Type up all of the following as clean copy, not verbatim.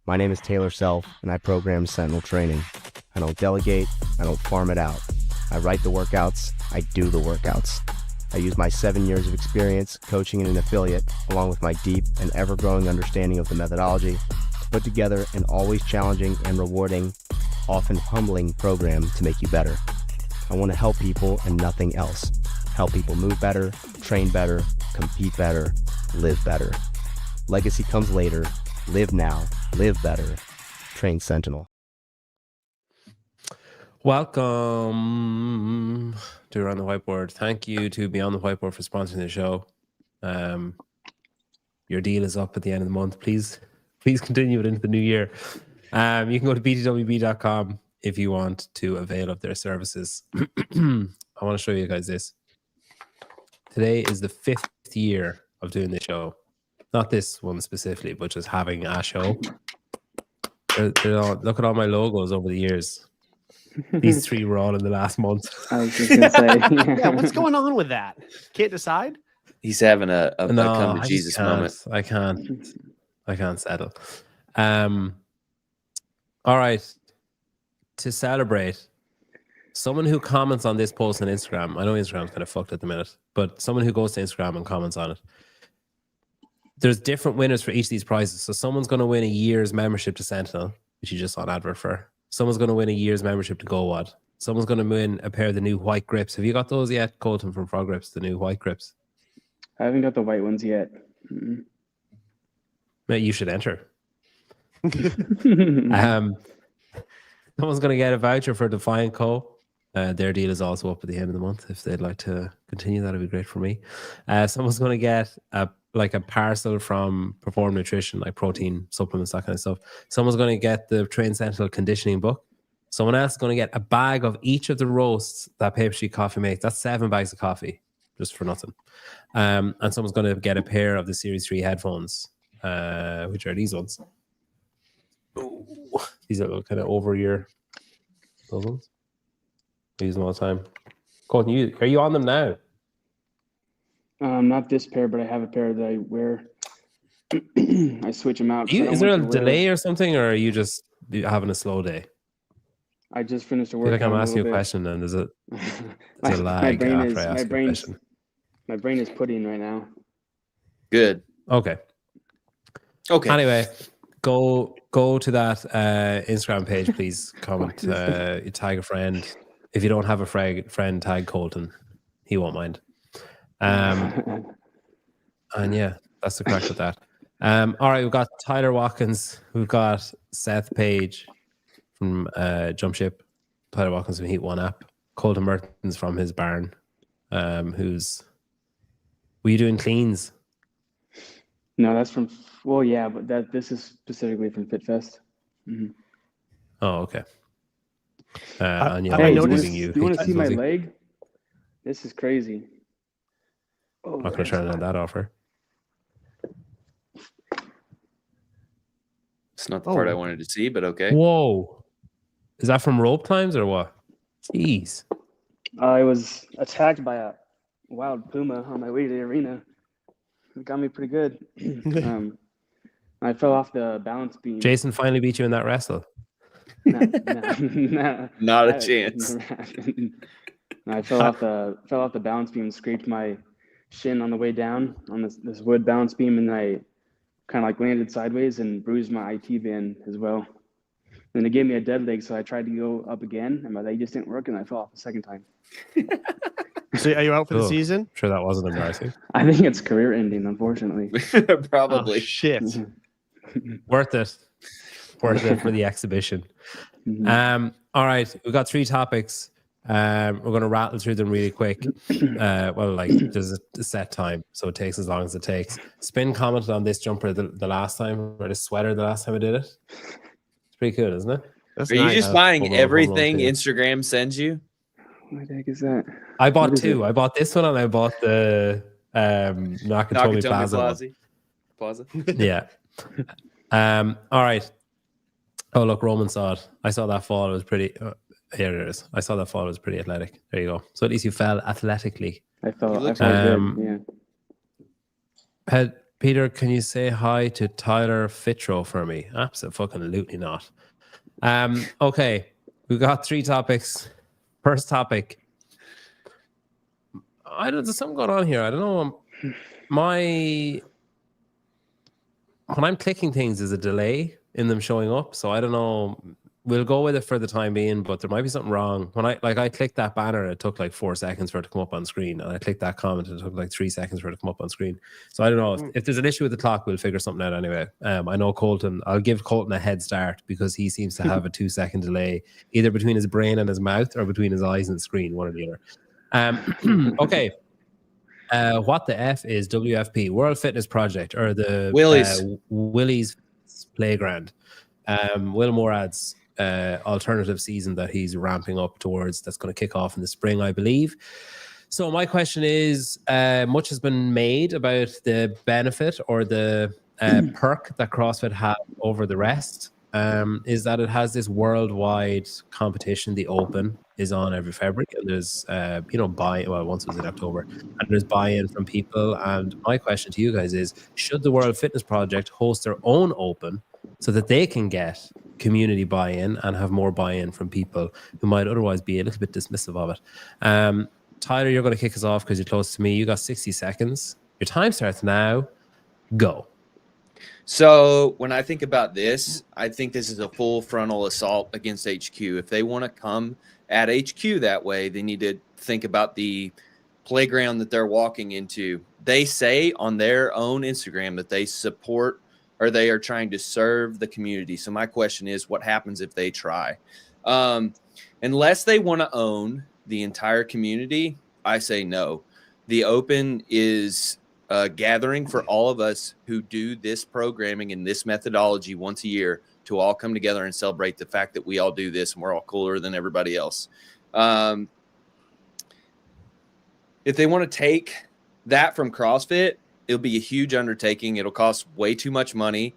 My name is Taylor Self, and I program Sentinel training. I don't delegate, I don't farm it out. I write the workouts, I do the workouts. I use my 7 years of experience coaching in an affiliate, along with my deep and ever-growing understanding of the methodology, to put together an always challenging and rewarding, often humbling program to make you better. I want to help people and nothing else. Help people move better, train better, compete better, live better. Legacy comes later. Live now. Live better. Train Sentinel. Welcome to Around the Whiteboard. Thank you to Beyond the Whiteboard for sponsoring the show. Your deal is up at the end of the month. Please continue it into the new year. You can go to btwb.com if you want to avail of their services. I want to show you guys this. Today is the 5th year of doing the show. Not this one specifically, but just having a show. Look at all my logos over the years. These 3 were all in the last month. I was just gonna say, Yeah, what's going on with that? Can't decide? He's having a come to I Jesus can't. moment. I can't settle. All right. To celebrate, someone who comments on this post on Instagram, I know Instagram's kind of fucked at the minute, but someone who goes to Instagram and comments on it, there's different winners for each of these prizes. So someone's going to win a year's membership to Sentinel, which you just saw an advert for. Someone's going to win a year's membership to GoWad. Someone's going to win a pair of the new white grips. Have you got those yet, Colten, from Frog Grips, the new white grips? I haven't got the white ones yet. Mate, you should enter. Someone's going to get a voucher for Defiant Co. Their deal is also up at the end of the month. If they'd like to continue, that'd be great for me. Someone's going to get a parcel from Perform Nutrition, like protein supplements, that kind of stuff. Someone's going to get the Train Sentinel conditioning book. Someone else is going to get a bag of each of the roasts that Paper Sheet Coffee makes. That's 7 bags of coffee, just for nothing. And someone's going to get a pair of the Series 3 headphones, which are these ones. Ooh, these are kind of over-ear. Those ones. I use them all the time. Colten, are you on them now? Not this pair, but I have a pair that I wear. I switch them out. Is there a delay or something, or are you just having a slow day? I just finished a I workout. feel like I'm asking you a question, and there's a lag after I ask a question. My brain is pudding right now. Good. Okay. Anyway, go to that Instagram page, please. Comment, tag a friend. If you don't have a friend, tag Colten. He won't mind. And yeah, that's the crack with that. All right, we've got Tyler Watkins. We've got Seth Page from Jump Ship. Tyler Watkins from Heat One app. Colten Mertens from his barn. Were you doing cleans? No, that's from. Well, yeah, but this is specifically from FitFest. Mm-hmm. Oh, okay. And yeah, hey, you want to see my leg? This is crazy. I'm not going to turn on that offer. It's not the part I wanted to see, but okay. Whoa. Is that from Rope Times or what? Jeez. I was attacked by a wild puma on my way to the arena. It got me pretty good. I fell off the balance beam. Jason finally beat you in that wrestle. Not a chance. I fell off the balance beam and scraped my shin on the way down on this wood balance beam, and I kind of like landed sideways and bruised my IT band as well. And they gave me a dead leg, so I tried to go up again, and my leg just didn't work, and I fell off the second time. So are you out for the season? Sure, that wasn't embarrassing. I think it's career ending, unfortunately. Probably. Oh, shit. Worth it for the exhibition. Mm-hmm. All right, we've got 3 topics. We're going to rattle through them really quick. There's a set time, so it takes as long as it takes. Spin commented on this jumper the last time, or the sweater the last time I did it. It's pretty cool, isn't it? Are you just buying everything Instagram sends you? What the heck is that? I bought 2. I bought this one, and I bought the Nakatomi Plaza. Yeah. All right. Oh, look, Roman saw it. I saw that fall. It was pretty. Here it is. I saw that fall. It was pretty athletic. There you go. So at least you fell athletically. I felt good. Yeah. Peter, can you say hi to Tyler Fitro for me? Absolutely not. Okay, we've got 3 topics. First topic. There's something going on here. I don't know. When I'm clicking things, there's a delay in them showing up. So I don't know. We'll go with it for the time being, but there might be something wrong. When I clicked that banner, it took like 4 seconds for it to come up on screen. And I clicked that comment, it took like 3 seconds for it to come up on screen. So I don't know. If there's an issue with the clock, we'll figure something out anyway. I know Colten, I'll give Colten a head start because he seems to have a 2-second delay, either between his brain and his mouth or between his eyes and the screen, one or the other. Okay. What the F is WFP, World Fitness Project, or the Willie's Playground? Will Morad's alternative season that he's ramping up towards, that's going to kick off in the spring, I believe. So my question is, much has been made about the benefit or the perk that CrossFit have over the rest. Is that it has this worldwide competition. The Open is on every February, and there's once it was in October, and there's buy-in from people. And my question to you guys is, should the World Fitness Project host their own Open so that they can get community buy-in and have more buy-in from people who might otherwise be a little bit dismissive of it? Tyler, you're going to kick us off because you're close to me. You got 60 seconds. Your time starts now. Go. So when I think about this, I think this is a full frontal assault against HQ. If they want to come at HQ that way, they need to think about the playground that they're walking into. They say on their own Instagram that they support, or they are trying to serve the community. So my question is, what happens if they try? Unless they want to own the entire community, I say no. The Open is a gathering for all of us who do this programming and this methodology once a year to all come together and celebrate the fact that we all do this and we're all cooler than everybody else. If they want to take that from CrossFit, it'll be a huge undertaking. It'll cost way too much money.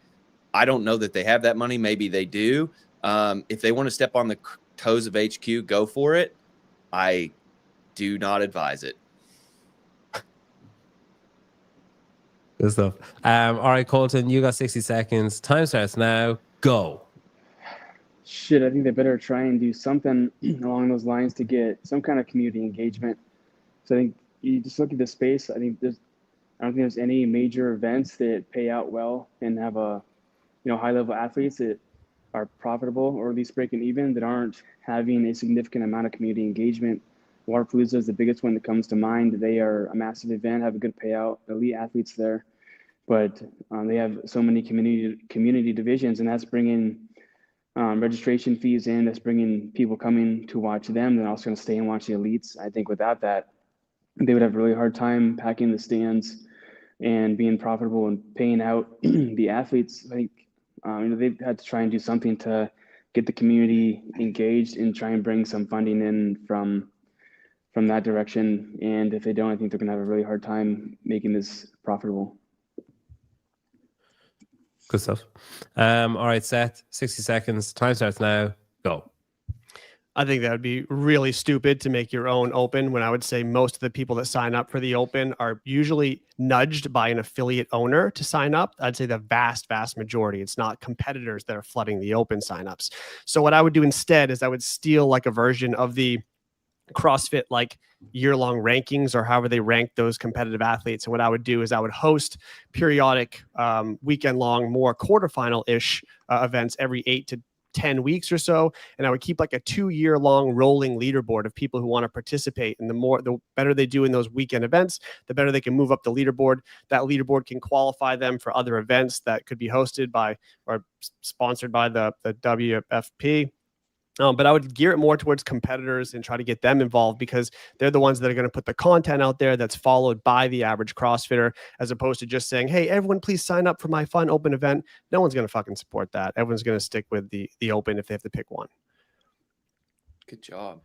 I don't know that they have that money. Maybe they do. If they want to step on the toes of HQ, go for it. I do not advise it. Good stuff. All right, Colten, you got 60 seconds. Time starts now. Go. Shit, I think they better try and do something along those lines to get some kind of community engagement. So I think you just look at the space. I don't think there's any major events that pay out well and have high level athletes that are profitable or at least breaking even, that aren't having a significant amount of community engagement. Waterpalooza is the biggest one that comes to mind. They are a massive event, have a good payout, elite athletes there, but they have so many community divisions, and that's bringing registration fees in. That's bringing people coming to watch them. They're also going to stay and watch the elites. I think without that, they would have a really hard time packing the stands and being profitable and paying out the athletes. I think they've had to try and do something to get the community engaged and try and bring some funding in from that direction. And if they don't, I think they're going to have a really hard time making this profitable. Good stuff. All right, Seth, 60 seconds. Time starts now. Go. I think that would be really stupid to make your own Open, when I would say most of the people that sign up for the Open are usually nudged by an affiliate owner to sign up. I'd say the vast majority. It's not competitors that are flooding the Open signups. So what I would do instead is I would steal like a version of the CrossFit like year-long rankings, or however they rank those competitive athletes. And what I would do is I would host periodic weekend-long, more quarterfinal-ish events every 8 to 10 weeks or so. And I would keep like a 2-year-long rolling leaderboard of people who want to participate. And the better they do in those weekend events, the better they can move up the leaderboard. That leaderboard can qualify them for other events that could be hosted by or sponsored by the WFP. But I would gear it more towards competitors and try to get them involved, because they're the ones that are going to put the content out there that's followed by the average CrossFitter, as opposed to just saying, hey, everyone, please sign up for my fun Open event. No one's going to fucking support that. Everyone's going to stick with the Open if they have to pick one. Good job.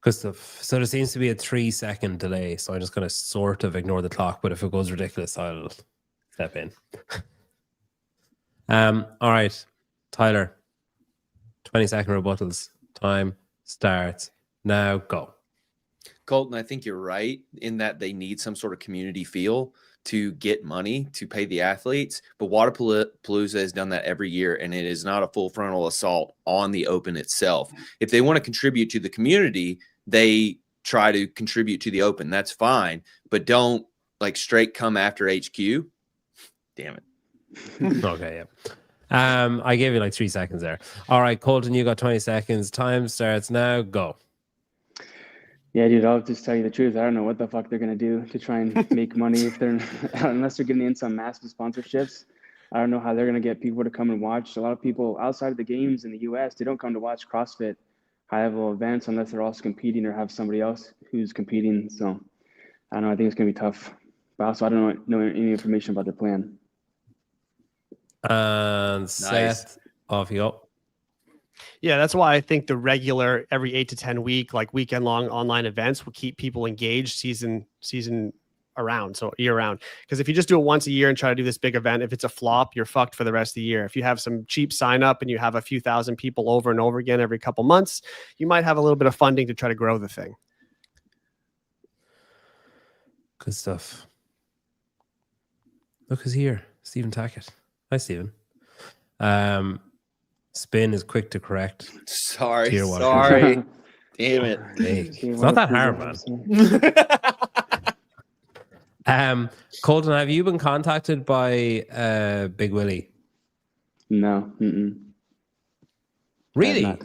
Good stuff. So there seems to be a 3-second delay. So I'm just going to sort of ignore the clock. But if it goes ridiculous, I'll step in. All right, Tyler. 20-second rebuttals. Time starts now. Go. Colten, I think you're right in that they need some sort of community feel to get money to pay the athletes. But Waterpalooza has done that every year, and it is not a full frontal assault on the Open itself. If they want to contribute to the community, they try to contribute to the Open. That's fine, but don't like straight come after HQ. Damn it. Okay, yeah. I gave you like 3 seconds there. All right, Colten, you got 20 seconds. Time starts now. Go. Yeah, dude, I'll just tell you the truth. I don't know what the fuck they're gonna do to try and make money if they're unless they're getting in some massive sponsorships. I don't know how they're gonna get people to come and watch. A lot of people outside of the games in the US, they don't come to watch CrossFit high level events unless they're also competing or have somebody else who's competing. So I don't know, I think it's gonna be tough. But also I don't know any information about their plan. And Seth, off you go. Yeah, that's why I think the regular every 8 to 10 week, like weekend long online events will keep people engaged season around, so year round. Because if you just do it once a year and try to do this big event, if it's a flop, you're fucked for the rest of the year. If you have some cheap sign up and you have a few thousand people over and over again every couple months, you might have a little bit of funding to try to grow the thing. Good stuff. Look who's here. Stephen Tackett. Hi, Stephen. Spin is quick to correct. Sorry. Clearwater. Sorry. Damn it. Hey, it's not that hard, man. Colten, have you been contacted by Big Willie? No. Mm-mm. Really?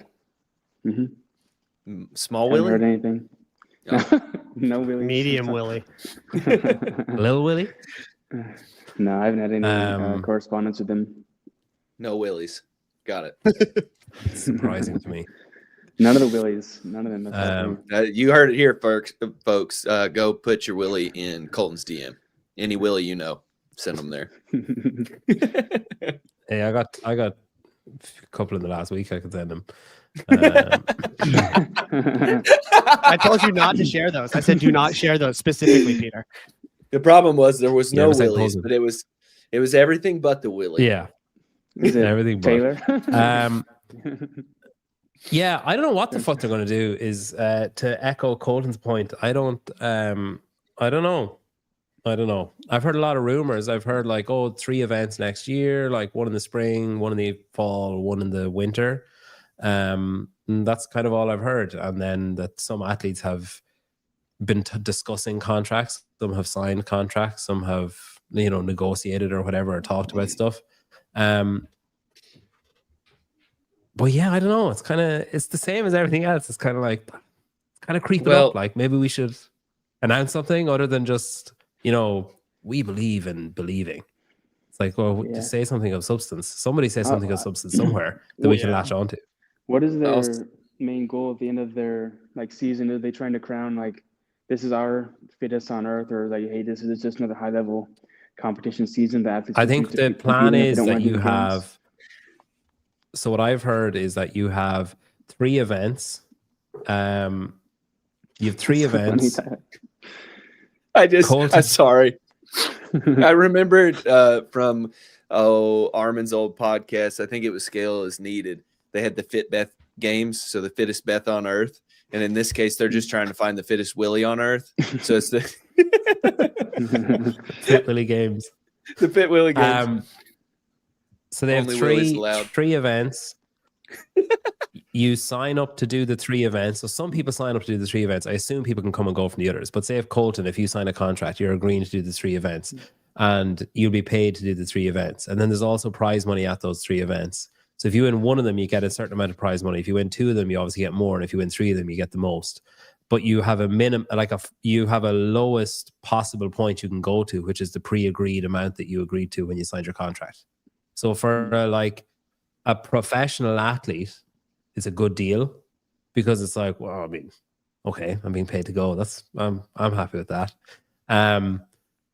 Small Haven't Willie? heard anything. Oh. No Willie. Medium Willie. Lil Willie? No, I haven't had any correspondence with them. No Willies. Got it. Surprising to me. None of the Willies. None of them. That's happening. You heard it here, folks. Go put your Willie in Colton's DM. Any Willie you know, send them there. Hey, I got a couple in the last week. I could send them. I told you not to share those. I said do not share those specifically, Peter. The problem was there was no Yeah, Willies, but it was everything but the Willie. Yeah. Is it Everything but. Taylor? Yeah, I don't know what the fuck they're going to do. Is to echo Colton's point. I don't know. I've heard a lot of rumors. I've heard like, 3 events next year, like one in the spring, one in the fall, one in the winter. And that's kind of all I've heard. And then that some athletes have been discussing contracts. Some have signed contracts. Some have, negotiated or whatever, or talked about stuff. But yeah, I don't know. It's the same as everything else. It's kind of creeping up. Like maybe we should announce something other than just, we believe in believing. It's like, just say something of substance. Somebody say something of substance somewhere that we can latch onto. What is their main goal at the end of their season? Are they trying to crown this is our fittest on earth, or like, hey, this is just another high level competition season that I think the plan is that you have. So what I've heard is that you have 3 events. You have 3 events. I'm sorry. I remembered from Armin's old podcast. I think it was Scale is Needed. They had the Fit Beth games, so the fittest Beth on earth. And in this case, they're just trying to find the fittest Willie on earth. So it's the Fit Willie games. The Fit Willie games. So they have three events. You sign up to do the 3 events. So some people sign up to do the 3 events. I assume people can come and go from the others. But say if Colten, if you sign a contract, you're agreeing to do the 3 events and you'll be paid to do the 3 events. And then there's also prize money at those 3 events. So if you win one of them, you get a certain amount of prize money. If you win 2 of them, you obviously get more. And if you win 3 of them, you get the most. But you have a minimum, you have a lowest possible point you can go to, which is the pre-agreed amount that you agreed to when you signed your contract. So for a professional athlete, it's a good deal because it's like, well, I mean, okay, I'm being paid to go. I'm happy with that. And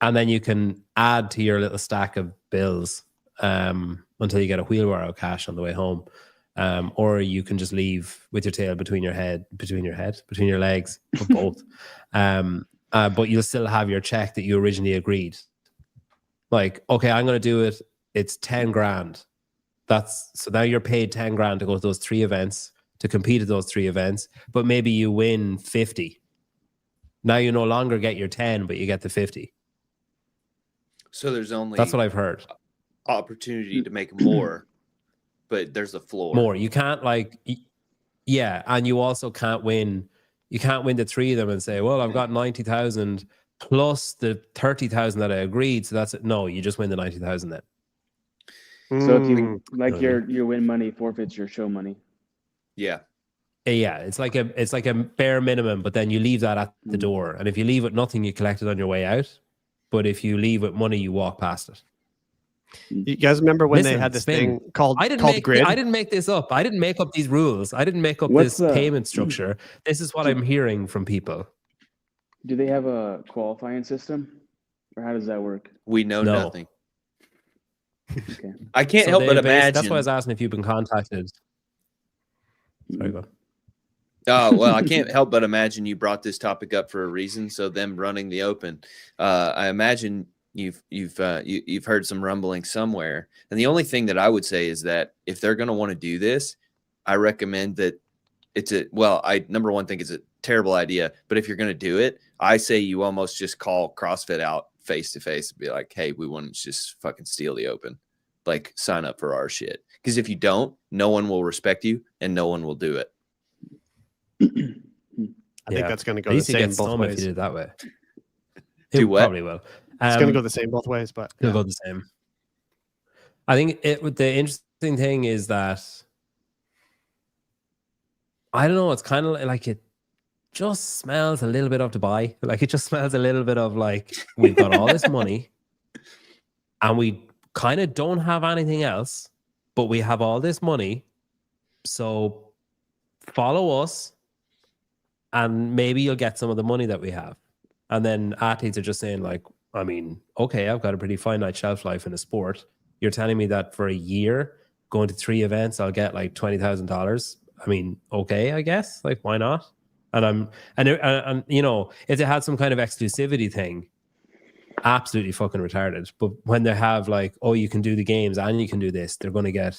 then you can add to your little stack of bills until you get a wheelbarrow of cash on the way home. Or you can just leave with your tail between your legs, or both. But you'll still have your check that you originally agreed. Like, okay, I'm going to do it. It's 10 grand. So now you're paid 10 grand to go to those 3 events, to compete at those 3 events, but maybe you win 50. Now you no longer get your 10, but you get the 50. So there's only That's what I've heard. opportunity to make more, but there's a floor. More. You can't yeah, and you also can't win. You can't win the 3 of them and say, well, I've got 90,000 plus the 30,000 that I agreed. So that's it. No, you just win the 90,000 then. So if you your win money forfeits your show money. Yeah. Yeah, it's like a bare minimum, but then you leave that at the door. And if you leave with nothing, you collect it on your way out. But if you leave with money, you walk past it. You guys remember when they had this thing called Grid? I didn't make this up. I didn't make up these rules. I didn't make up this payment structure. This is what I'm hearing from people. Do they have a qualifying system? Or how does that work? We know No. nothing. Okay. I can't help but imagine. That's why I was asking if you've been contacted. Sorry, go on. Oh, well, I can't help but imagine you brought this topic up for a reason. So them running the Open, I imagine you've heard some rumbling somewhere. And the only thing that I would say is that if they're going to want to do this, I recommend that I number one think it's a terrible idea, but if you're going to do it, I say you almost just call CrossFit out face to face and be like, hey, we want to just fucking steal the Open, like sign up for our shit. Because if you don't, no one will respect you and no one will do it. I think that's going to go the same both ways. If you did it that way. Do what? Probably will. It's going to go the same both ways, but it'll go the same. I think the interesting thing is that I don't know. It's kind of like it just smells a little bit of Dubai. Like it just smells a little bit of like we've got all this money and we kind of don't have anything else, but we have all this money. So follow us and maybe you'll get some of the money that we have. And then athletes are just saying like, I mean, okay, I've got a pretty finite shelf life in a sport. You're telling me that for a year, going to 3 events, I'll get like $20,000. I mean, okay, I guess. Like, why not? And you know, if they had some kind of exclusivity thing, absolutely fucking retarded. But when they have like, oh, you can do the games and you can do this, they're going to get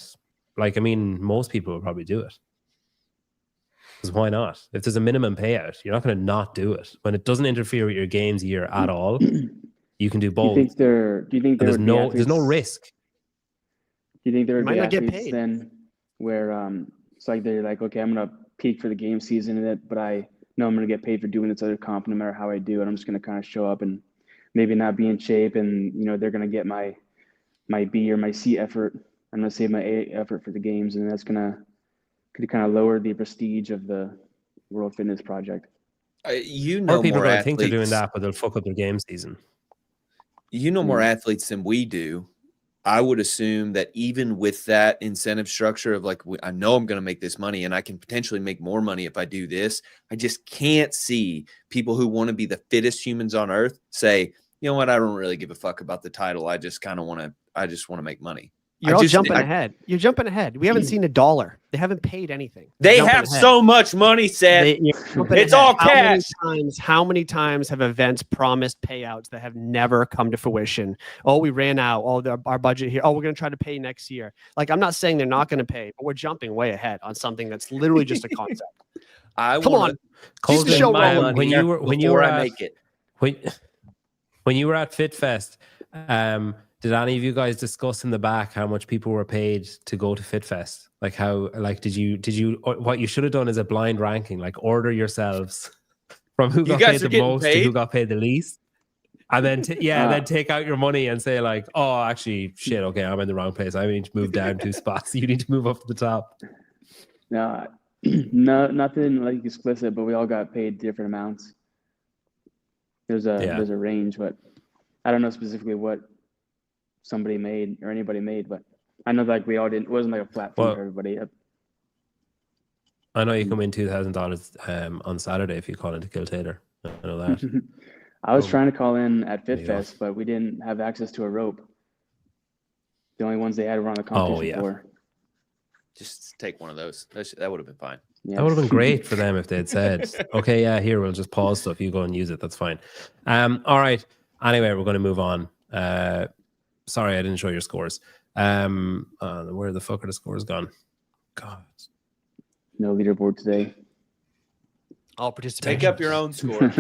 like, I mean, most people will probably do it. Because why not? If there's a minimum payout, you're not going to not do it. When it doesn't interfere with your games year at all, you can do both. Do you think there's no risk? Do you think there would Might be not get athletes paid. then where it's like they're like, okay, I'm gonna peak for the game season in it, but I know I'm gonna get paid for doing this other comp no matter how I do it. I'm just gonna kind of show up and maybe not be in shape, and you know they're gonna get my B or my C effort. I'm gonna save my A effort for the games, and that's could kind of lower the prestige of the World Fitness Project. You know, Or people more don't athletes, think they're doing that, but they'll fuck up their game season. You know more athletes than we do. I would assume that even with that incentive structure of like, I know I'm going to make this money and I can potentially make more money if I do this. I just can't see people who want to be the fittest humans on earth say, you know what, I don't really give a fuck about the title. I just want to make money. You're all jumping ahead. You're jumping ahead. We haven't seen $1. They haven't paid anything. They have so much money, Seth. It's all cash. How many times have events promised payouts that have never come to fruition? Oh, we ran out. Oh, our budget here. Oh, we're going to try to pay next year. Like, I'm not saying they're not going to pay, but we're jumping way ahead on something that's literally just a concept. Come on. Keep the show rolling. When you were at FitFest, did any of you guys discuss in the back how much people were paid to go to FitFest? Like did you what you should have done is a blind ranking, like order yourselves from who got paid the most to who got paid the least. And then then take out your money and say like, oh, actually, shit, okay, I'm in the wrong place. I need to move down 2 spots. You need to move up to the top. No, nothing like explicit, but we all got paid different amounts. There's a range, but I don't know specifically what somebody made or anybody made, but I know like we all didn't. It wasn't like a flat fee for everybody. I know you come in $2,000 on Saturday if you call into Colten. I know that. I was trying to call in at FitFest, but we didn't have access to a rope. The only ones they had were on the competition floor. Just take one of those. That would have been fine. Yeah. That would have been great for them if they'd said, okay, yeah, here, we'll just pause stuff. You go and use it. That's fine. All right. Anyway, we're going to move on. Sorry, I didn't show your scores. Where the fuck are the scores gone? God. No leaderboard today. All participation. Take up your own score.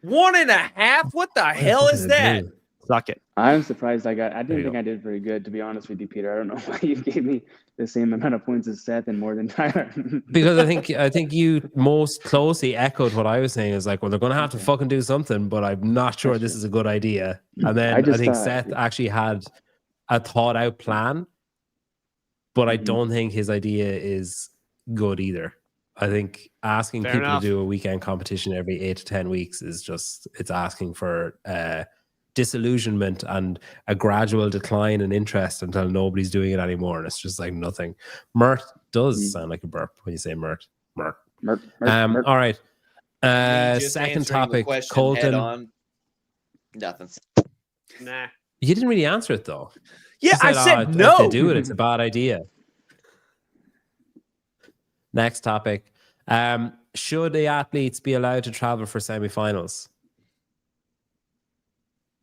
1.5? What the hell is that? Suck it. I'm surprised I didn't you think go. I did very good, to be honest with you, Peter. I don't know why you gave me the same amount of points as Seth and more than Tyler. Because I think you most closely echoed what I was saying. Is like, well, they're going to have to fucking do something, but I'm not sure this is a good idea. And then I think Seth actually had a thought out plan, but I don't think his idea is good either. I think asking people to do a weekend competition every 8 to 10 weeks is just, it's asking for disillusionment and a gradual decline in interest until nobody's doing it anymore. And it's just like nothing. Mert does sound like a burp when you say Mert. Mert. All right. Second topic, Colten. Nothing. Nah. You didn't really answer it though. Yeah, I said no. If they do it, it's a bad idea. Next topic. Should the athletes be allowed to travel for semifinals?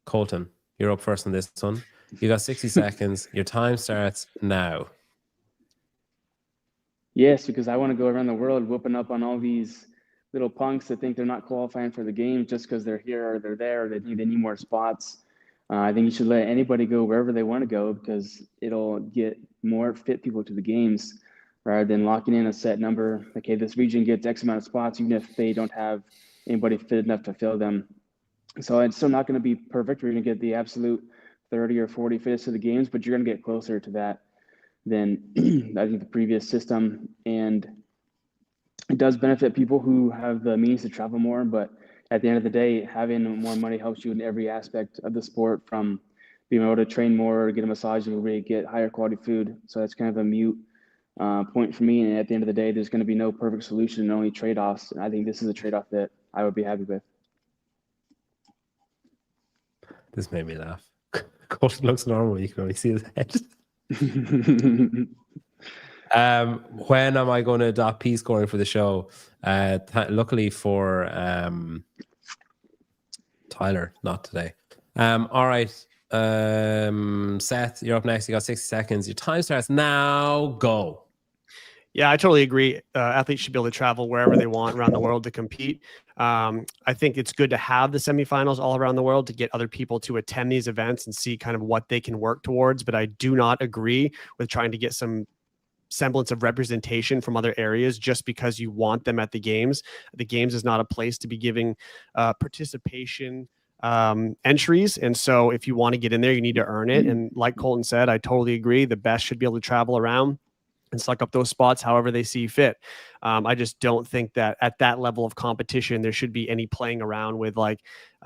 Colten, you're up first on this one. You got 60 seconds. Your time starts now. Yes, because I want to go around the world whooping up on all these little punks that think they're not qualifying for the game just because they're here or they're there or they need any more spots. I think you should let anybody go wherever they want to go because it'll get more fit people to the games rather than locking in a set number. Okay, this region gets X amount of spots, even if they don't have anybody fit enough to fill them. So it's still not going to be perfect. We're going to get the absolute 30 or 40 fittest to the games, but you're going to get closer to that than I think the previous system. And it does benefit people who have the means to travel more, but at the end of the day, having more money helps you in every aspect of the sport, from being able to train more, get a massage, and really get higher quality food. So that's kind of a mute point for me. And at the end of the day, there's going to be no perfect solution and only trade-offs. And I think this is a trade-off that I would be happy with. This made me laugh. Colten looks normal. You can only see his head. When am I going to adopt P scoring for the show? Luckily for Tyler, not today. All right. Seth, you're up next. You got 60 seconds. Your time starts now. Go. Yeah, I totally agree. Athletes should be able to travel wherever they want around the world to compete. I think it's good to have the semifinals all around the world to get other people to attend these events and see kind of what they can work towards. But I do not agree with trying to get some semblance of representation from other areas just because you want them at the games. The games is not a place to be giving participation entries. And so if you want to get in there, you need to earn it. And like Colten said, I totally agree. The best should be able to travel around and suck up those spots however they see fit. I just don't think that at that level of competition, there should be any playing around with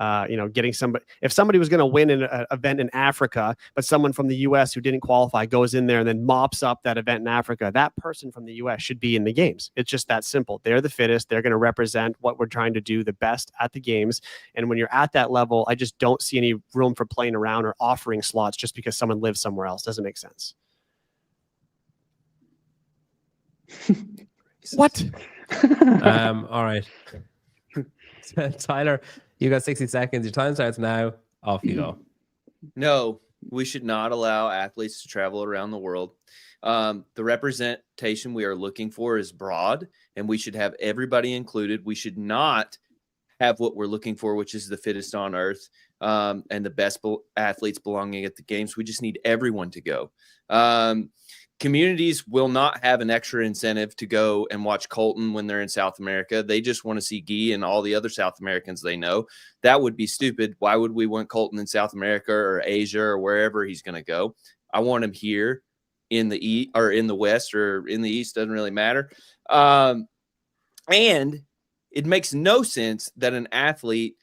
getting somebody. If somebody was going to win an event in Africa, but someone from the US who didn't qualify goes in there and then mops up that event in Africa, that person from the US should be in the games. It's just that simple. They're the fittest. They're going to represent what we're trying to do the best at the games. And when you're at that level, I just don't see any room for playing around or offering slots just because someone lives somewhere else. Doesn't make sense. What? All right. Tyler, you got 60 seconds. Your time starts now. Off you go. No, we should not allow athletes to travel around the world. The representation we are looking for is broad, and we should have everybody included. We should not have what we're looking for, which is the fittest on earth and the best athletes belonging at the games. We just need everyone to go. Communities will not have an extra incentive to go and watch Colten when they're in South America. They just want to see Guy and all the other South Americans they know. That would be stupid. Why would we want Colten in South America or Asia or wherever he's going to go? I want him here in the East or in the West or in the East. Doesn't really matter. And it makes no sense that an athlete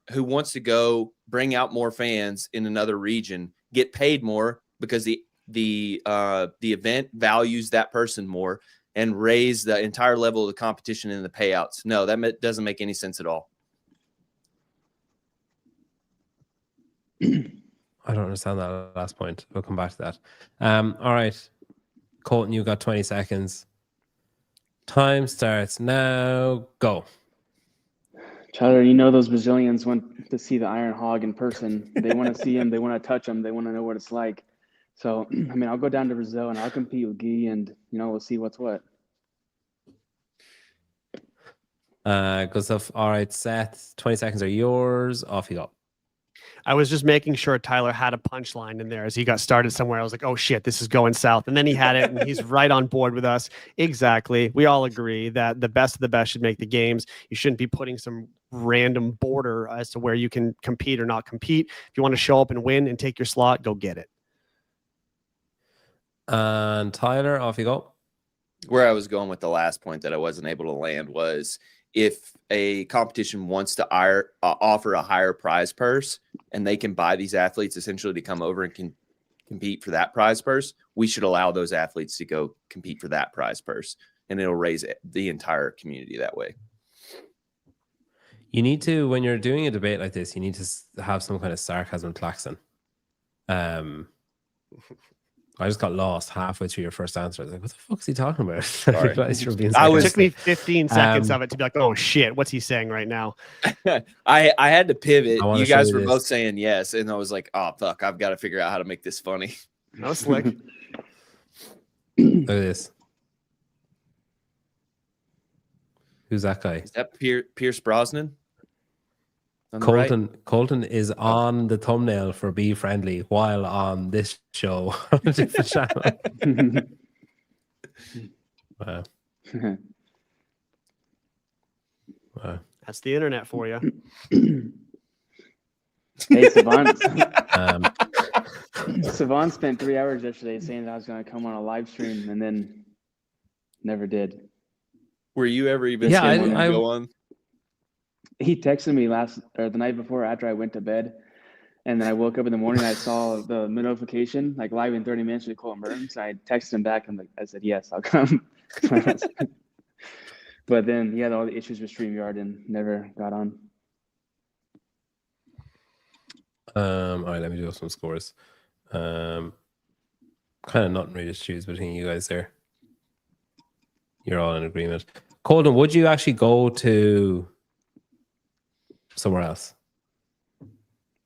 who wants to go bring out more fans in another region get paid more because the event values that person more and raise the entire level of the competition and the payouts. No, that doesn't make any sense at all. I don't understand that last point. We'll come back to that. All right. Colten, you got 20 seconds. Time starts now. Go. Tyler, you know those Brazilians want to see the Iron Hog in person. They want to see him. They want to touch him. They want to know what it's like. So, I mean, I'll go down to Brazil and I'll compete with Guy and, we'll see what's what. Good stuff. All right, Seth, 20 seconds are yours. Off you go. I was just making sure Tyler had a punchline in there as he got started somewhere. I was like, oh shit, this is going south. And then he had it, and he's right on board with us. Exactly. We all agree that the best of the best should make the games. You shouldn't be putting some random border as to where you can compete or not compete. If you want to show up and win and take your slot, go get it. And Tyler, off you go. Where I was going with the last point that I wasn't able to land was if a competition wants to offer a higher prize purse and they can buy these athletes essentially to come over and can compete for that prize purse, we should allow those athletes to go compete for that prize purse, and it'll raise the entire community that way. You need to, when you're doing a debate like this, you need to have some kind of sarcasm klaxon. I just got lost halfway through your first answer. I was like, what the fuck is he talking about? Sorry. It took me 15 seconds of it to be like, oh shit, what's he saying right now? I had to pivot. You guys were this. both saying yes, and I was like, oh fuck, I've got to figure out how to make this funny. No slick. Look at this. Who's that guy? Is that Pierce Brosnan? On the right? Colten is on the thumbnail for Be Friendly while on this show on a different channel. Wow. Wow. That's the internet for you. Hey, Savant. Savant spent 3 hours yesterday saying that I was going to come on a live stream and then never did. Were you ever even I go on? He texted me the night before after I went to bed, and then I woke up in the morning. I saw the notification like live in 30 minutes with Colten Mertens. I texted him back and I said yes, I'll come. But then he had all the issues with StreamYard and never got on. All right, let me do some scores. Kind of nothing really to choose between you guys there. You're all in agreement. Colten, would you actually go to somewhere else?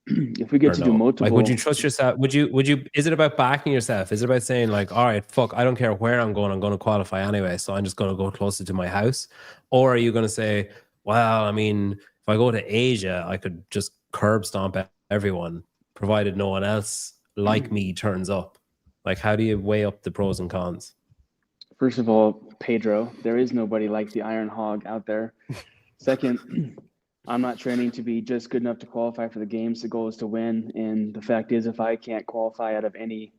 If we get to do multiple, like, would you trust yourself? Would you? Is it about backing yourself? Is it about saying like, all right, fuck, I don't care where I'm going to qualify anyway, so I'm just going to go closer to my house? Or are you going to say, well, I mean, if I go to Asia, I could just curb stomp everyone, provided no one else like me turns up? Like, how do you weigh up the pros and cons? First of all, Pedro, there is nobody like the Iron Hog out there. Second, I'm not training to be just good enough to qualify for the games. The goal is to win. And the fact is, if I can't qualify out of in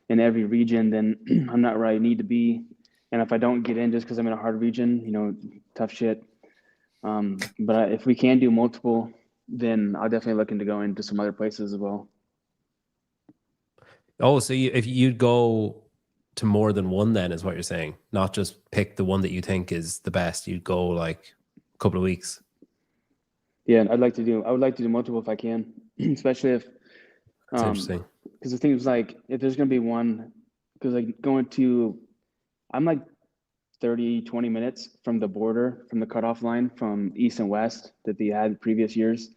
every region, then I'm not where I need to be. And if I don't get in just because I'm in a hard region, tough shit. But if we can do multiple, then I'll definitely look into going to some other places as well. Oh, so if you'd go to more than one, then is what you're saying, not just pick the one that you think is the best. You'd go like a couple of weeks. Yeah, I would like to do multiple if I can, especially if. That's interesting. Because the thing is, like, if there's gonna be one, because like I'm like 20 minutes from the border, from the cutoff line from east and west that they had previous years.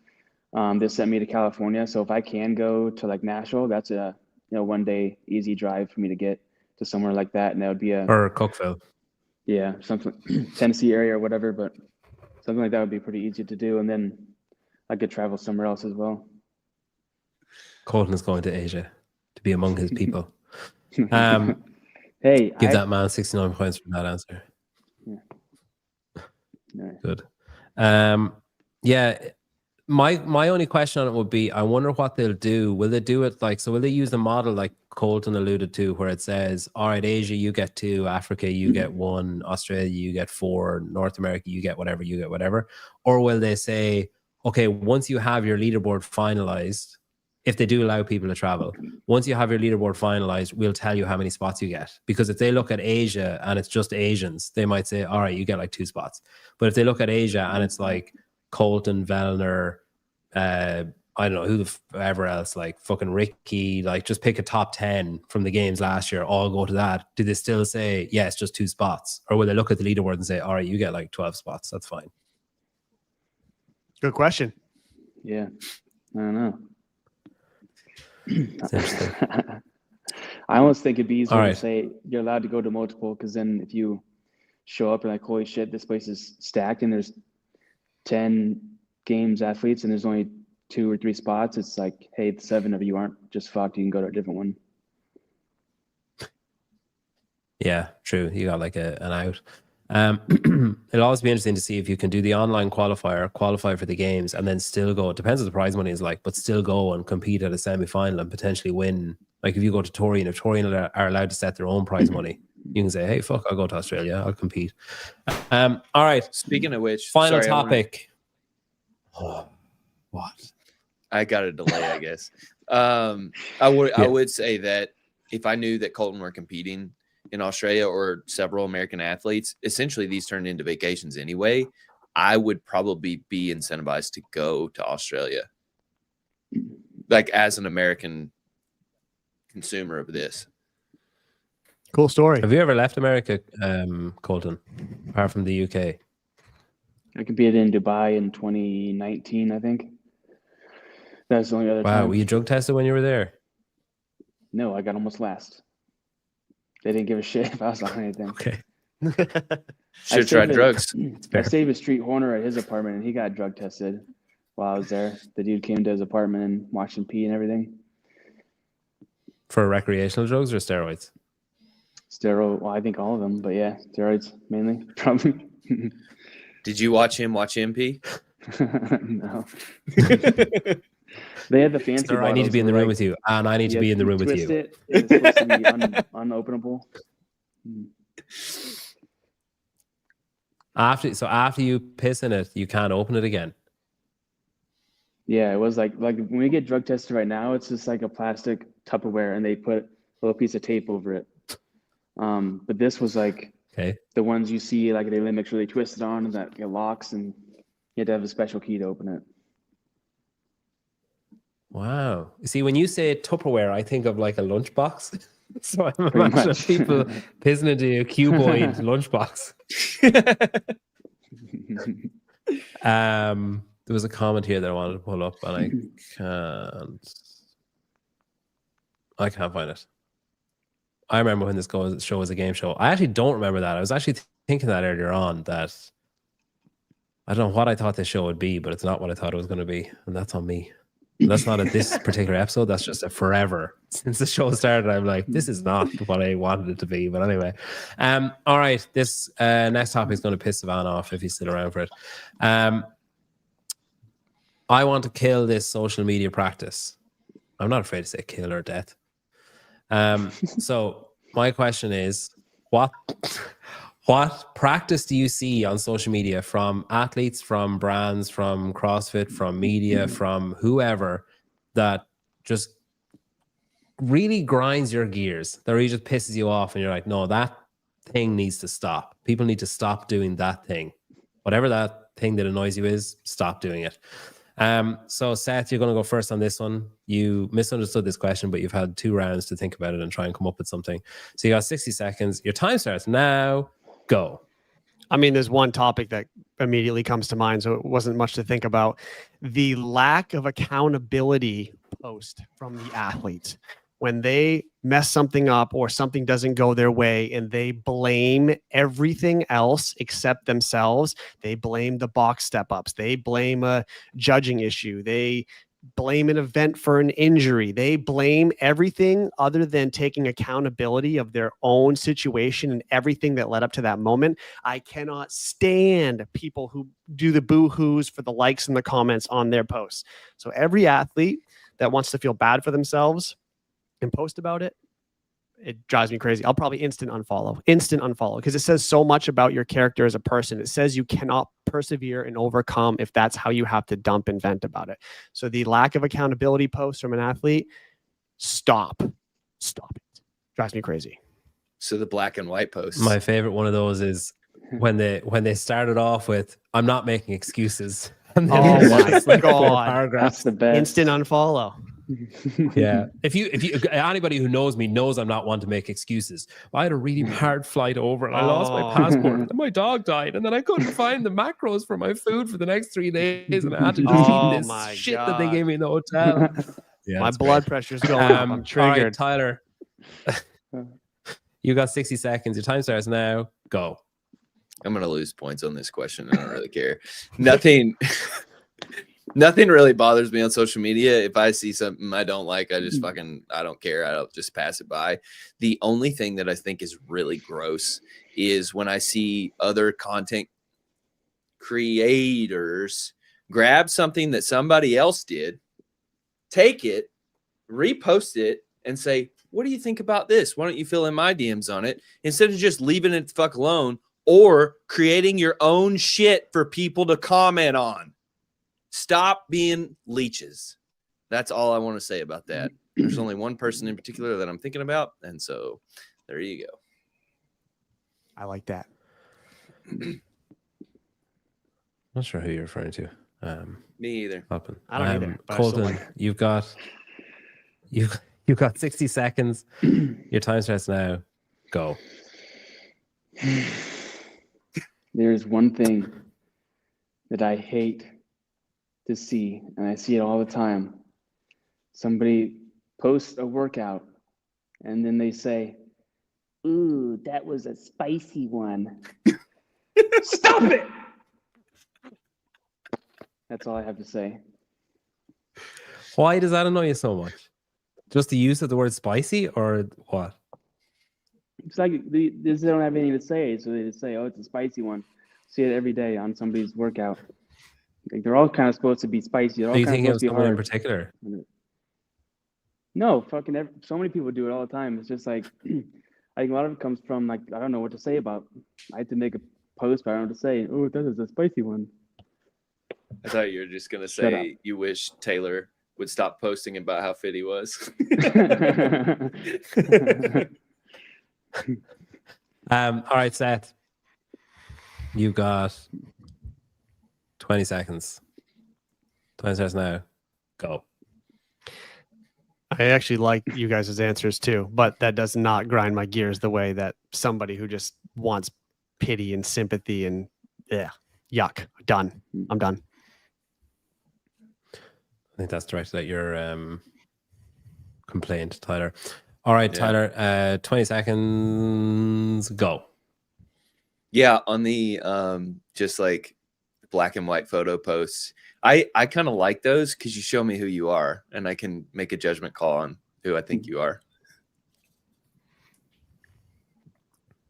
They sent me to California, so if I can go to like Nashville, that's a 1 day easy drive for me to get to somewhere like that, and that would be or Cookville. Yeah, something Tennessee area or whatever, but something like that would be pretty easy to do, and then I could travel somewhere else as well. Colten is going to Asia to be among his people. Hey, give that man 69 points for that answer. Yeah. Nice. Good. Yeah. My only question on it would be, I wonder what they'll do. Will they do it like, so will they use the model like Colten alluded to, where it says, all right, Asia, you get 2, Africa, you get 1, Australia, you get 4, North America, you get whatever. Or will they say, okay, once you have your leaderboard finalized, if they do allow people to travel, once you have your leaderboard finalized, we'll tell you how many spots you get. Because if they look at Asia and it's just Asians, they might say, all right, you get like 2 spots. But if they look at Asia and it's like Colten, Vellner, I don't know, whoever else, like fucking Ricky, like just pick a top 10 from the games last year, all go to that. Do they still say, yeah, it's just 2 spots? Or will they look at the leaderboard and say, all right, you get like 12 spots. That's fine. Good question. Yeah, I don't know. That's interesting. I almost think it'd be easier All to say you're allowed to go to multiple, because then if you show up and like, holy shit, this place is stacked and there's 10 games athletes and there's only 2 or 3 spots, it's like, hey, the 7 of you aren't just fucked. You can go to a different one. Yeah, true. You got like an out. It'll always be interesting to see if you can do the online qualifier, qualify for the games, and then still go. It depends what the prize money is like, but still go and compete at a semi-final and potentially win. Like if you go to Torian, if Torian are allowed to set their own prize money, you can say, "Hey, fuck, I'll go to Australia. I'll compete." All right. Speaking of which, Final sorry, topic. What? I got a delay, I guess. I would say that if I knew that Colten were competing in Australia or several American athletes, essentially these turned into vacations anyway, I would probably be incentivized to go to Australia. Like as an American consumer of this. Cool story. Have you ever left America, Colten, apart from the UK? I competed in Dubai in 2019, I think. That's the only other Wow, time. were you drug tested when you were there? No, I got almost last. They didn't give a shit if I was on anything. Okay. Should have tried drugs. I stayed with Street Horner at his apartment, and he got drug tested while I was there. The dude came to his apartment and watched him pee and everything. For recreational drugs or steroids? Steroid, well, I think all of them, but yeah, steroids mainly, probably. Did you watch him pee? No. They had the fancy Sir, I need to be in the room with you, and I need to be in the room with you. It was supposed to be unopenable. After you piss in it, you can't open it again. Yeah, it was like when we get drug tested right now, it's just like a plastic Tupperware, and they put a little piece of tape over it. But this was like the ones you see, like they make sure they twist it on and that it locks, and you had to have a special key to open it. Wow. See, when you say Tupperware, I think of like a lunchbox. So I'm imagining people pissing into a cuboid lunchbox. There was a comment here that I wanted to pull up, and I can't find it. I remember when this show was a game show. I actually don't remember that. I was actually thinking that earlier on, that I don't know what I thought this show would be, but it's not what I thought it was going to be, and that's on me. And that's not at this particular episode. That's just a forever. Since the show started, I'm like, this is not what I wanted it to be. But anyway, all right. This next topic is going to piss Savannah off if he's still around for it. I want to kill this social media practice. I'm not afraid to say kill or death. So my question is, what practice do you see on social media from athletes, from brands, from CrossFit, from media, from whoever, that just really grinds your gears, that really just pisses you off, and you're like, no, that thing needs to stop. People need to stop doing that thing. Whatever that thing that annoys you is, stop doing it. So Seth, you're going to go first on this one. You misunderstood this question, but you've had 2 rounds to think about it and try and come up with something. So you got 60 seconds. Your time starts now. Go. I mean, there's one topic that immediately comes to mind, so it wasn't much to think about. The lack of accountability post from the athletes. When they mess something up or something doesn't go their way and they blame everything else except themselves, they blame the box step-ups, they blame a judging issue, they blame an event for an injury, they blame everything other than taking accountability of their own situation and everything that led up to that moment. I cannot stand people who do the boo-hoos for the likes and the comments on their posts. So every athlete that wants to feel bad for themselves and post about it, it drives me crazy. I'll probably instant unfollow, because it says so much about your character as a person. It says you cannot persevere and overcome if that's how you have to dump and vent about it. So the lack of accountability posts from an athlete, stop it. Drives me crazy. So the black and white posts. My favorite one of those is when they started off with, "I'm not making excuses." And then Oh my like 4 God. paragraphs. That's the best. Instant unfollow. Yeah. If you anybody who knows me knows I'm not one to make excuses. I had a really hard flight over and I lost my passport and my dog died and then I couldn't find the macros for my food for the next 3 days and I had to just eat this shit that they gave me in the hotel. Yeah, My blood pressure's going up. I'm triggered. All right, Tyler. You got 60 seconds. Your time starts now. Go. I'm gonna lose points on this question. I don't really care. Nothing really bothers me on social media. If I see something I don't like, I just I don't care. I'll just pass it by. The only thing that I think is really gross is when I see other content creators grab something that somebody else did, take it, repost it, and say, what do you think about this? Why don't you fill in my DMs on it? Instead of just leaving it the fuck alone or creating your own shit for people to comment on. Stop being leeches. That's all I want to say about that. There's only one person in particular that I'm thinking about. And so there you go. I like that. Not sure who you're referring to. Me either. I don't either. But Colten, I still you've got 60 seconds. Your time starts now. Go. There's one thing that I hate to see, and I see it all the time. Somebody posts a workout, and then they say, "Ooh, that was a spicy one." Stop it! That's all I have to say. Why does that annoy you so much? Just the use of the word spicy, or what? It's like they don't have anything to say, so they just say, "Oh, it's a spicy one." See it every day on somebody's workout. Like, they're all kind of supposed to be spicy. They're all Do you kind think of it was supposed to be someone in hard. particular? No, so many people do it all the time. It's just like, I think a lot of it comes from, like, I don't know what to say about. I had to make a post, but I don't know what to say. Oh, that is a spicy one. I thought you were just going to Shut up. say you wish Taylor would stop posting about how fit he was. All right, Seth. You've got 20 seconds. 20 seconds now. Go. I actually like you guys' answers too, but that does not grind my gears the way that somebody who just wants pity and sympathy and yuck. Done. I'm done. I think that's directed at your complaint, Tyler. All right, Yeah. Tyler. 20 seconds. Go. Yeah, on the just like black and white photo posts, I kind of like those because you show me who you are, and I can make a judgment call on who I think you are.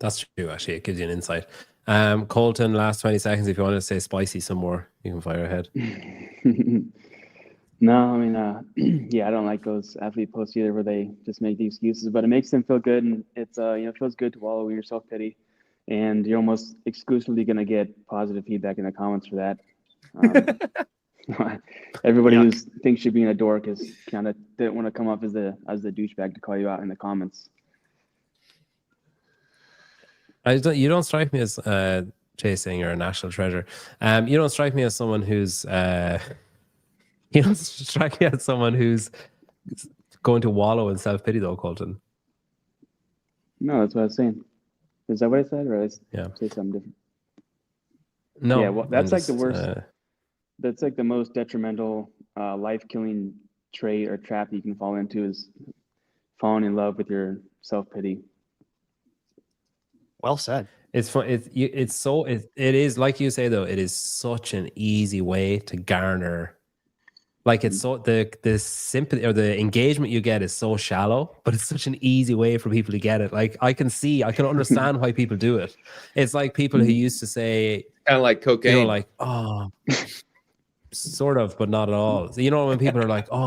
That's true, actually. It gives you an insight. Colten, last 20 seconds. If you want to say spicy some more, you can fire ahead. No, I mean, yeah, I don't like those athlete posts either where they just make the excuses, but it makes them feel good, and it's it feels good to wallow in your self-pity, and you're almost exclusively going to get positive feedback in the comments for that. Everybody who thinks you're being a dork is kind of didn't want to come up as the douchebag to call you out in the comments. You don't strike me as chasing or a national treasure. You don't strike me as someone who's you don't strike me as someone who's going to wallow in self-pity, though, Colten. No, that's what I was saying. Is that what I said, or did I say something different? No. Yeah, well, that's like the worst. That's like the most detrimental, life-killing trait or trap you can fall into is falling in love with your self-pity. Well said. It's fun. It is like you say, though. It is such an easy way to garner. Like, it's so the sympathy or the engagement you get is so shallow, but it's such an easy way for people to get it. Like, I can understand why people do it. It's like people who used to say, kind of like cocaine, like, oh, sort of, but not at all. So, when people are like, oh,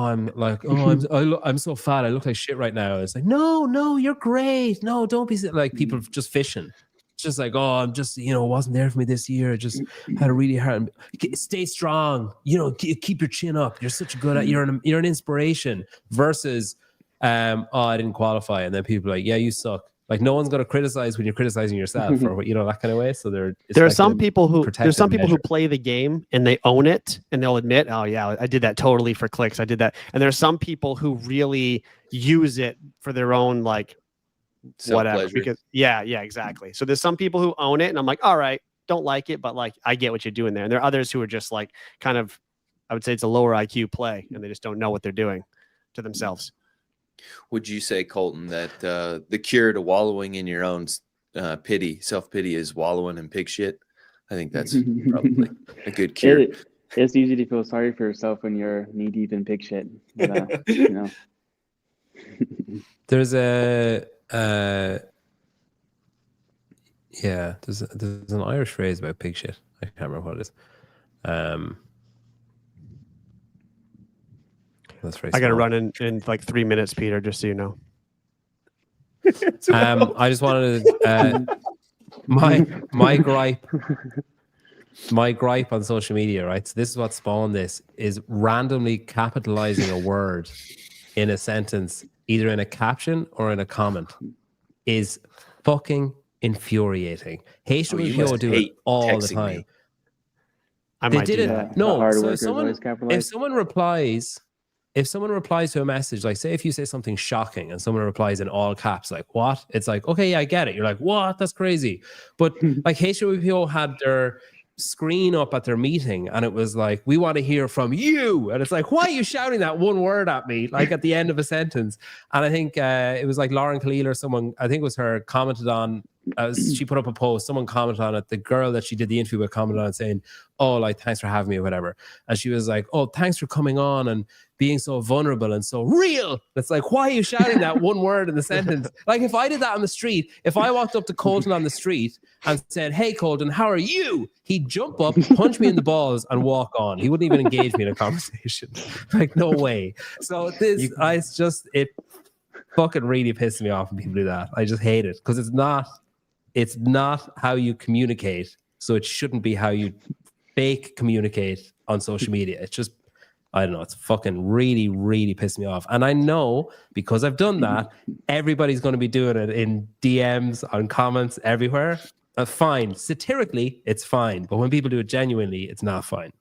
I'm so fat, I look like shit right now. It's like, no, you're great. No, don't be like people just fishing. Just like, oh, I'm just, wasn't there for me this year. I just had a really hard. Stay strong. Keep your chin up. You're such a good. You're an inspiration. Versus, I didn't qualify, and then people are like, yeah, you suck. Like, no one's going to criticize when you're criticizing yourself, or that kind of way. So there are some people who play the game and they own it and they'll admit, oh yeah, I did that totally for clicks. I did that, and there's some people who really use it for their own whatever, because exactly. So there's some people who own it, and I'm like, all right, don't like it, but like, I get what you're doing there. And there are others who are just like, kind of, I would say it's a lower IQ play, and they just don't know what they're doing to themselves. Would you say, Colten, that the cure to wallowing in your own self-pity is wallowing in pig shit. I think that's probably a good cure. It's easy to feel sorry for yourself when you're knee deep in pig shit. But, you know. There's a there's an Irish phrase about pig shit. I can't remember what it is. That's very I got to small. run in like 3 minutes, Peter, just so you know. I just wanted to, my gripe on social media, right? So this is what spawned this, is randomly capitalizing a word in a sentence, either in a caption or in a comment, is fucking infuriating. HWPO do it all the time. Me. I They might did do it. that. No, hard so workers always capitalize. if someone replies to a message, like say if you say something shocking and someone replies in all caps, like what? It's like, okay, yeah, I get it. You're like, what? That's crazy. But like HWPO had their screen up at their meeting and it was like, we want to hear from you. And it's like, why are you shouting that one word at me? Like at the end of a sentence. And I think it was like Lauren Khalil or someone, I think it was her, commented on, she put up a post, someone commented on it, the girl that she did the interview with commented on it saying, oh, like, thanks for having me or whatever. And she was like, oh, thanks for coming on and being so vulnerable and so real. It's like, why are you shouting that one word in the sentence? Like if I did that on the street, if I walked up to Colten on the street and said, hey, Colten, how are you? He'd jump up, punch me in the balls and walk on. He wouldn't even engage me in a conversation. Like, no way. So this, it fucking really pisses me off when people do that. I just hate it because it's not how you communicate. So it shouldn't be how you fake communicate on social media. It's just, I don't know, it's fucking really, really pissed me off. And I know because I've done that, everybody's going to be doing it in DMs, on comments, everywhere. Fine. Satirically, it's fine. But when people do it genuinely, it's not fine.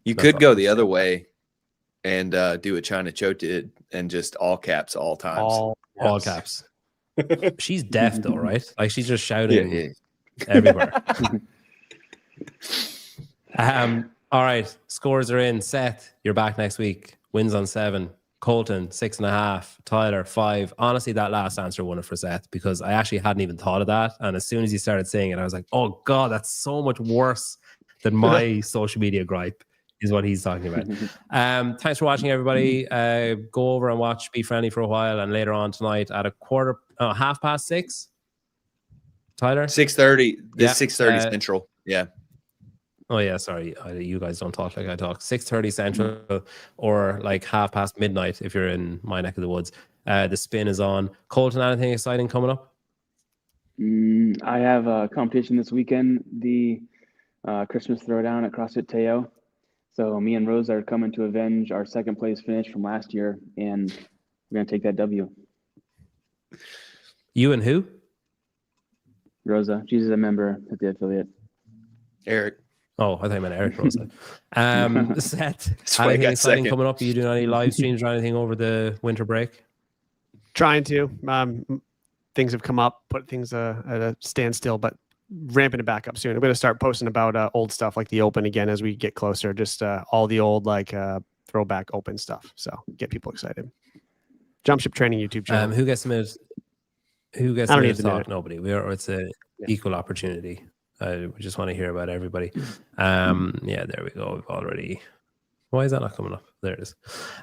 You could go the other way and do what China Cho did and just all caps all times. All caps. She's deaf though, right? Like she's just shouting everywhere. All right, scores are in. Seth, you're back next week. Wins on 7. Colten 6.5. Tyler 5. Honestly, that last answer won it for Seth because I actually hadn't even thought of that. And as soon as you started saying it, I was like, oh God, that's so much worse than my social media gripe is what he's talking about. Thanks for watching, everybody. Go over and watch Be Friendly for a while, and later on tonight at 6:30. Tyler? 6:30. This 6:30 Central. Yeah. Oh yeah, sorry. You guys don't talk like I talk. 6:30 Central or like midnight if you're in my neck of the woods. The spin is on. Colten, anything exciting coming up? I have a competition this weekend, the Christmas Throwdown at CrossFit Teo. So me and Rosa are coming to avenge our second place finish from last year, and we're going to take that W. You and who? Rosa. She's a member at the affiliate. Eric. Oh, I thought you meant Eric Rosa. Seth, anything exciting coming up? Are you doing any live streams or anything over the winter break? Trying to. Things have come up, put things at a standstill, but ramping it back up soon. I'm going to start posting about old stuff like the Open again as we get closer. Just all the old throwback Open stuff. So get people excited. Jump Ship Training YouTube channel. Who gets to talk? Nobody. It's an equal opportunity. We just want to hear about everybody. Yeah, there we go. We've already. Why is that not coming up? There it is.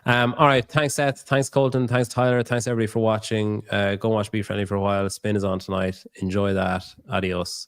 All right. Thanks, Seth. Thanks, Colten. Thanks, Tyler. Thanks, everybody, for watching. Go and watch Be Friendly for a while. Spin is on tonight. Enjoy that. Adios.